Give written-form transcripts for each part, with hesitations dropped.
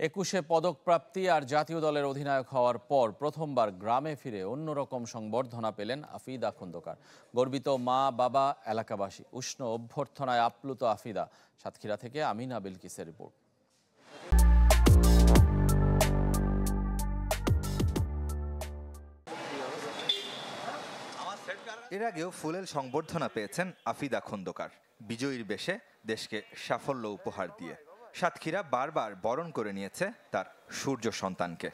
21-এ পদক প্রাপ্তি আর জাতীয় দলের অধিনায়ক হওয়ার পর প্রথমবার গ্রামে ফিরে অন্যরকম সংবর্ধনা পেলেন আফিদা খন্দকার। গর্বিত মা, বাবা, এলাকাবাসী। উষ্ণ অভ্যর্থনায় আপ্লুত আফিদা। সাতক্ষীরা থেকে আমিনা বিলকিসের রিপোর্ট। এর আগেও ফুলেল সংবর্ধনা পেয়েছেন আফিদা খন্দকার, বিজয়ীর বেশে দেশকে সাফল্য উপহার দিয়ে। সাতক্ষীরা বারবার বরণ করে নিয়েছে তার সূর্য সন্তানকে।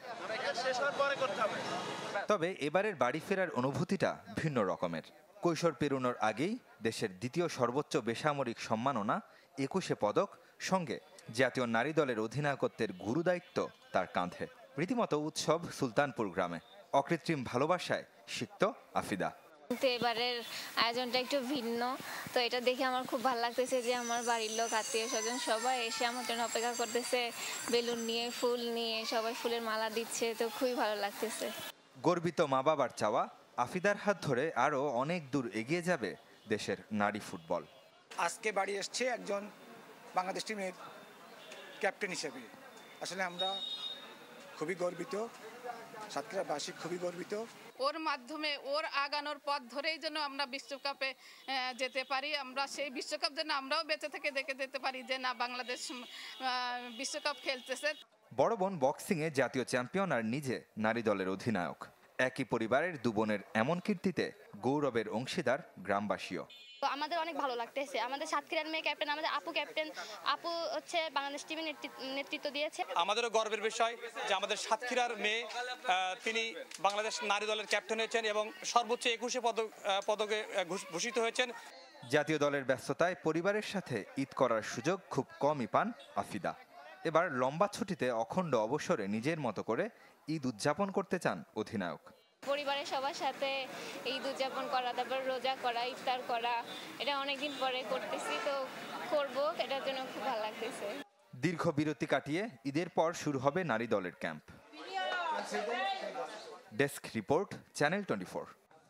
তবে এবারের বাড়ি ফেরার অনুভূতিটা ভিন্ন রকমের। কৈশোর পেরোনোর আগেই দেশের দ্বিতীয় সর্বোচ্চ বেসামরিক সম্মাননা 21-এ পদক, সঙ্গে জাতীয় নারী দলের অধিনায়কত্বের গুরুদায়িত্ব তার কাঁধে। রীতিমতো উৎসব সুলতানপুর গ্রামে। অকৃত্রিম ভালোবাসায় সিক্ত আফিদা। কিন্তু এবারের আয়োজনটা একটু ভিন্ন, তো এটা দেখে আমার খুব ভালো লাগতেছে যে আমার বাড়ির লোক, আত্মীয় স্বজন সবাই এসে আমার জন্য অপেক্ষা করতেছে, বেলুন নিয়ে, ফুল নিয়ে, সবাই ফুলের মালা দিচ্ছে, তো খুবই ভালো লাগতেছে। গর্বিত মা বাবার চাওয়া, আফিদার হাত ধরে আরও অনেক দূর এগিয়ে যাবে দেশের নারী ফুটবল। আজকে বাড়ি এসছে একজন বাংলাদেশ টিমের ক্যাপ্টেন হিসেবে। আসলে আমরা খুবই গর্বিত, সাতক্ষীরাবাসী খুবই গর্বিত। ওর মাধ্যমে ওর আগানোর পথ ধরেই যেন আমরা বিশ্বকাপে যেতে পারি, আমরা সেই বিশ্বকাপ যেন আমরাও বেঁচে থেকে দেখে যেতে পারি যে না, বাংলাদেশ বিশ্বকাপ খেলতেছে। বড় বোন বক্সিংয়ে জাতীয় চ্যাম্পিয়ন আর নিজে নারী দলের অধিনায়ক। একই পরিবারের দু বোনের এমন কীর্তিতে গৌরবের অংশীদার গ্রামবাসীও। আমাদের অনেক ভালো লাগতেছে। আমাদের সাতক্ষীরার মেয়ে ক্যাপ্টেন, আমাদের আপু ক্যাপ্টেন, আপু হচ্ছে বাংলাদেশ টিমের নেতৃত্ব দিয়েছে। আমাদেরও গর্বের বিষয় যে আমাদের সাতক্ষীরার মেয়ে তিনি বাংলাদেশ নারী দলের ক্যাপ্টেন হয়েছেন এবং সর্বোচ্চ 21 পদকে ভূষিত হয়েছেন। জাতীয় দলের ব্যস্ততায় পরিবারের সাথে ঈদ করার সুযোগ খুব কমই পান আফিদা। এবার লম্বা ছুটিতে অখণ্ড অবসরে নিজের মতো করে ঈদ উদযাপন করতে চান অধিনায়ক। পরিবারের সবার সাথে ঈদ উদযাপন করা, তারপর রোজা করা, ইফতার করা, এটা অনেকদিন পরে করতেছি, তো করবো, এটার জন্য খুব ভালো লাগতেছে। দীর্ঘ বিরতি কাটিয়ে ঈদের পর শুরু হবে নারী দলের ক্যাম্প। Desk report, channel 24।